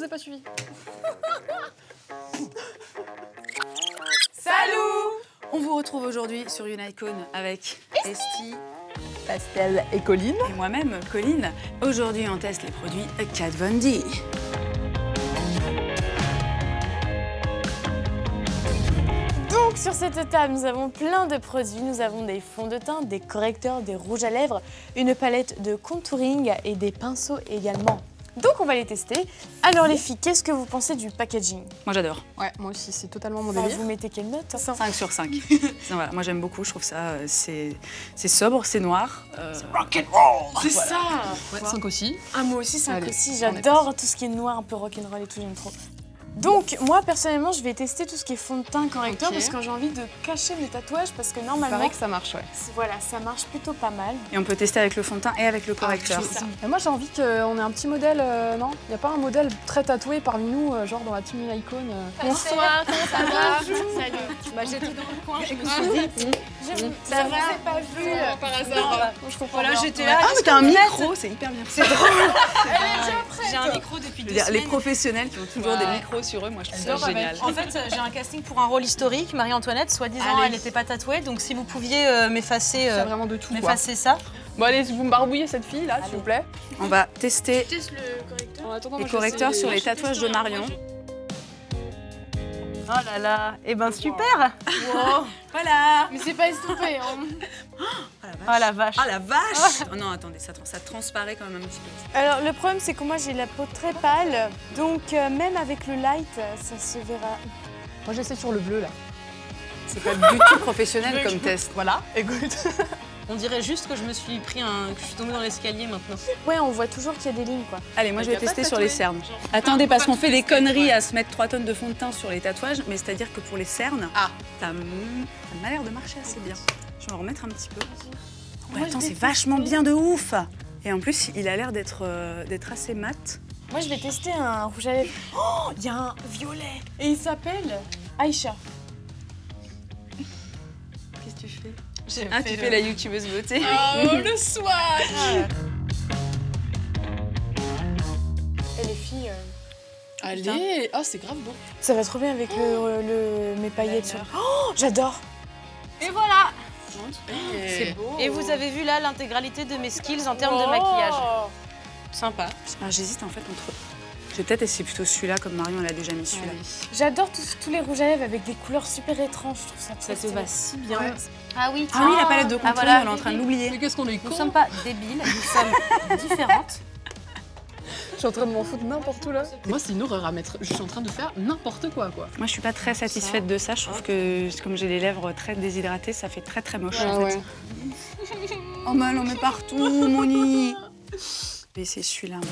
pas suivi. Salut! On vous retrouve aujourd'hui sur Unicon avec Esti, Pastel et Colline. et moi-même, Colline. Aujourd'hui, on teste les produits Kat Von D. Donc sur cette table, nous avons plein de produits. Nous avons des fonds de teint, des correcteurs, des rouges à lèvres, une palette de contouring et des pinceaux également. Donc on va les tester. Alors les filles, qu'est-ce que vous pensez du packaging? Moi, j'adore. Ouais, moi aussi, c'est totalement mon Enfin, délire. vous mettez quelle note? 5 sur 5. Voilà, moi, j'aime beaucoup. Je trouve ça, c'est sobre, c'est noir. C'est ça. Ouais, 5 aussi. Ah moi aussi 5 Allez, aussi, on est j'adore tout ce qui est noir, un peu rock'n'roll et tout, j'aime trop. Donc moi personnellement je vais tester tout ce qui est fond de teint correcteur Ok. parce que j'ai envie de cacher mes tatouages parce que Il normalement paraît que ça marche, ouais. voilà, ça marche plutôt pas mal. Et on peut tester avec le fond de teint et avec le correcteur. c'est ça. Et moi, j'ai envie qu'on ait un petit modèle, non? Il n'y a pas un modèle très tatoué parmi nous, genre dans la team Icon Bonsoir, comment ça va? Salut. Bah, j'étais dans le coin, je me suis dit. Ça va, pas vu. Par hasard. Je comprends Voilà, bien. j'étais là. Ah, mais t'as un micro, c'est hyper bien. C'est drôle. J'ai un micro depuis Je veux 2 dire, les semaines. professionnels qui ont toujours des Ouais. micros sur eux, moi je trouve ça J'adore génial. En fait, j'ai un casting pour un rôle historique. Marie-Antoinette, soi-disant, Allez. elle n'était pas tatouée. Donc, si vous pouviez m'effacer C'est vraiment de tout, quoi. ça. Bon, allez, vous me barbouillez cette fille, là, s'il vous plaît. On va tester Teste le correcteur. En attendant, les moi, je vais correcteurs essayer sur les- les tatouages de Marion. Oh là là. Eh ben, super. Voilà. Mais c'est pas estompé. Hein. Oh la vache. Ah la vache. Oh non, attendez, ça transparaît quand même un petit peu. Alors le problème c'est que moi j'ai la peau très pâle, donc même avec le light, ça se verra. Moi, j'essaie sur le bleu, là. C'est pas du tout professionnel comme test. Voilà, écoute. On dirait juste que je me suis pris que je suis tombée dans l'escalier maintenant. Ouais, on voit toujours qu'il y a des lignes quoi. Allez, moi je vais Y a pas tester de sur les tatoué. cernes. Attendez, parce qu'on fait des conneries à se mettre 3 tonnes de fond de teint sur les tatouages, mais c'est-à-dire que pour les cernes, ça m'a l'air de marcher assez bien. Je vais en remettre un petit peu. Ouais, Moi, attends, je c'est vais vachement tester. bien de ouf. Et en plus, il a l'air d'être assez mat. Moi je vais tester un rouge à lèvres. Oh, il y a un violet. Et il s'appelle Aïcha. Qu'est-ce que tu fais? Ah, tu fais la youtubeuse beauté. Oh, le swag. Et les filles, Allez. Oh, c'est grave beau. ça va trop bien avec mes paillettes sur. Oh, j'adore. Et voilà. C'est beau. Et vous avez vu là l'intégralité de mes skills en termes de maquillage. Sympa. Ah, j'hésite en fait entre... Je vais peut-être essayer plutôt celui-là, comme Marion elle a déjà mis celui-là. J'adore tous les rouges à lèvres avec des couleurs super étranges. Je trouve ça Ça trop te va stylé. si bien. Ouais. Ah oui, Ah oui, la palette de contour, voilà. on est en train de l'oublier. Mais qu'est-ce qu'on est Nous con. sommes pas débiles, nous sommes différentes. Je suis en train de m'en foutre n'importe où, là. Moi, c'est une horreur à mettre. Je suis en train de faire n'importe quoi, quoi. Moi, je suis pas très satisfaite de ça. Je trouve que comme j'ai les lèvres très déshydratées, ça fait très moche en fait. Oh mais elle en met partout, Moni. Je vais essayer celui-là. moi.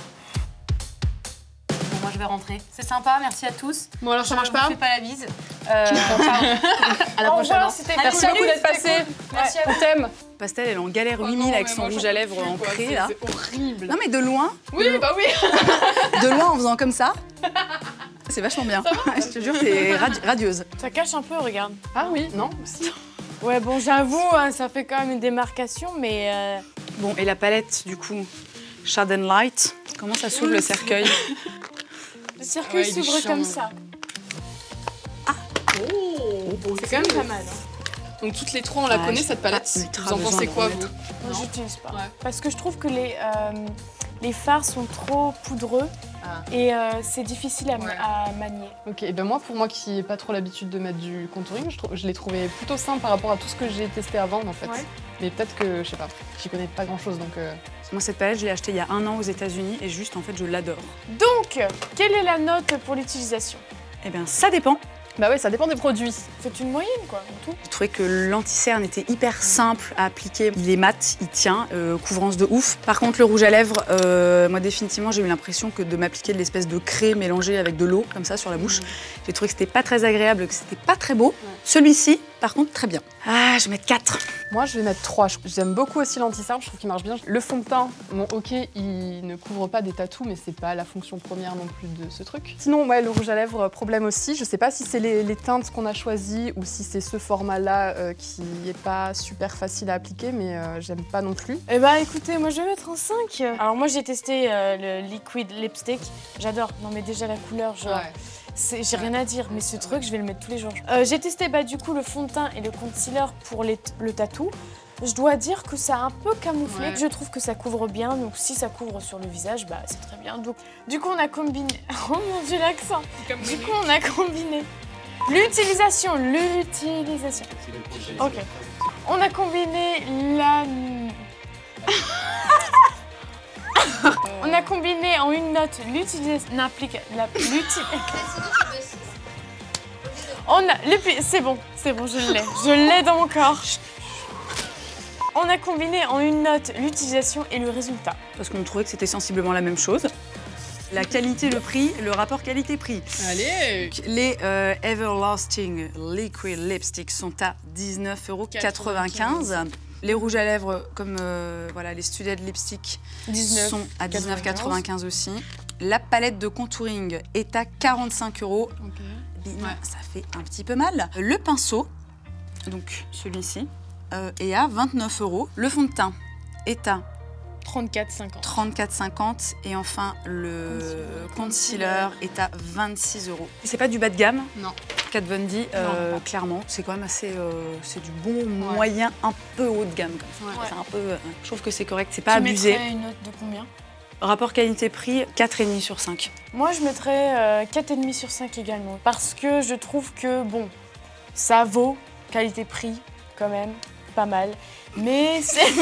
Bon, moi je vais rentrer. C'est sympa, merci à tous. Bon, alors ça marche Je pas. vous fais pas la bise. À la Au prochaine. revoir, hein. c'était Merci cool. beaucoup d'être passé. Merci à On t'aime. Pastel, elle est en galère 8000 avec son rouge à lèvres ancré là. C'est horrible. Non mais de loin, Oui, bah oui. de loin en faisant comme ça, c'est vachement bien. Je te jure, t'es radieuse. Ça cache un peu, regarde. Ah oui, non, si. Ouais, bon, j'avoue, hein, ça fait quand même une démarcation, mais Bon, et la palette du coup, Shade and Light. Comment ça s'ouvre le cercueil? le circuit Ouais, il est s'ouvre chiant, comme hein. ça. Oh, C'est quand même pas mal. Hein. Donc toutes les trois, on la Ouais, connaît j'ai cette pas palette. ultra Vous en besoin pensez de quoi, remettre. vous? Moi, j'utilise pas. Ouais. Parce que je trouve que les fards sont trop poudreux Ah. et c'est difficile Ouais. à manier. Ok, et ben moi, pour moi qui n'ai pas trop l'habitude de mettre du contouring, je l'ai trouvé plutôt simple par rapport à tout ce que j'ai testé avant, en fait. Ouais. Mais peut-être que, je sais pas, j'y connais pas grand-chose, donc... Moi, cette palette, je l'ai achetée il y a 1 an aux États-Unis et juste en fait, je l'adore. Donc, quelle est la note pour l'utilisation? Eh bien, ça dépend. Bah ouais, ça dépend des produits. C'est une moyenne, quoi, en tout. J'ai trouvé que l'anti-cerne était hyper simple à appliquer. Il est mat, il tient, couvrance de ouf. Par contre, le rouge à lèvres, moi définitivement, j'ai eu l'impression que de m'appliquer de l'espèce de craie mélangée avec de l'eau, comme ça, sur la bouche. J'ai trouvé que c'était pas très agréable, que c'était pas très beau. Celui-ci, par contre très bien. Ah, je vais mettre 4. Moi, je vais mettre 3. J'aime beaucoup aussi l'anti-cerne, je trouve qu'il marche bien. Le fond de teint, bon, ok, il ne couvre pas des tatous, mais c'est pas la fonction première non plus de ce truc. Sinon, ouais, le rouge à lèvres, problème aussi. Je sais pas si c'est les teintes qu'on a choisies ou si c'est ce format-là qui est pas super facile à appliquer, mais j'aime pas non plus. Eh bah écoutez, moi je vais mettre un 5. Alors moi j'ai testé le liquid lipstick. J'adore. Non mais déjà la couleur, genre... Ouais. J'ai rien à dire, mais ce truc, je vais le mettre tous les jours. J'ai testé du coup le fond de teint et le concealer pour le tatou. Je dois dire que ça a un peu camouflé. Je trouve que ça couvre bien, donc si ça couvre sur le visage, bah c'est très bien. Donc, du coup, on a combiné... Oh mon Dieu, l'accent. Du coup, on a combiné l'utilisation. Ok. On a combiné la... On a combiné en une note l'utilisation... C'est bon, je l'ai dans mon corps. On a combiné en une note l'utilisation et le résultat. Parce qu'on trouvait que c'était sensiblement la même chose. La qualité, le prix, le rapport qualité-prix. Allez! Les Everlasting Liquid Lipstick sont à 19,95 €. Les rouges à lèvres, comme voilà, les Studded Lipstick, sont à 19,95 € aussi. La palette de contouring est à 45 €. Okay. Ça fait un petit peu mal. Le pinceau, donc celui-ci, est à 29 €. Le fond de teint est à 34,50 €. 34,50 € et enfin le concealer est à 26 €. C'est pas du bas de gamme. Non. Kat Von D, clairement, c'est quand même assez, c'est du bon moyen, un peu haut de gamme. C'est un peu, je trouve que c'est correct, c'est pas abusé. Tu mettrais une note de combien? Rapport qualité-prix, 4,5 sur 5. Moi, je mettrais 4,5 sur 5 également, parce que je trouve que bon, ça vaut qualité-prix quand même. Pas mal, mais ça ne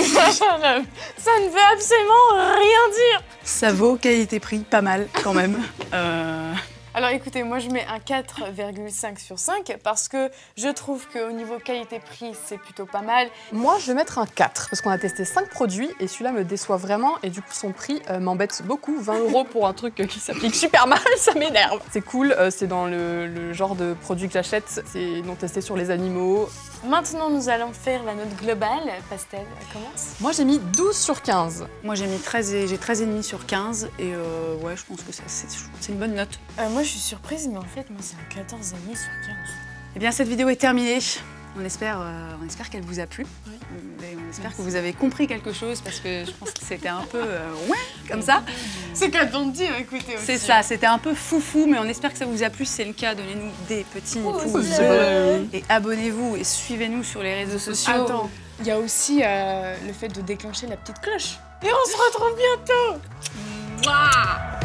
veut absolument rien dire. Ça vaut qualité-prix pas mal quand même. Alors écoutez, moi je mets un 4,5 sur 5 parce que je trouve qu'au niveau qualité-prix, c'est plutôt pas mal. Moi, je vais mettre un 4 parce qu'on a testé 5 produits et celui-là me déçoit vraiment et du coup son prix m'embête beaucoup. 20 € pour un truc qui s'applique super mal, ça m'énerve. C'est cool, c'est dans le genre de produit que j'achète, c'est non testé sur les animaux. Maintenant, nous allons faire la note globale. Pastel, commence. Moi, j'ai mis 12 sur 15. Moi, j'ai mis 13,5 sur 15 et ouais, je pense que c'est une bonne note. Moi, je suis surprise, mais en fait, moi, c'est un 14,5 sur 15. Eh bien, cette vidéo est terminée. On espère qu'elle vous a plu. Oui. Et on espère que vous avez compris quelque chose parce que je pense que c'était un peu comme ça. C'est qu'à t'en dire, écoutez. C'est ça, c'était un peu foufou, mais on espère que ça vous a plu. Si c'est le cas, donnez-nous des petits pouces et abonnez-vous et suivez-nous sur les réseaux sociaux. Attends, il y a aussi le fait de déclencher la petite cloche. Et on se retrouve bientôt. Mouah.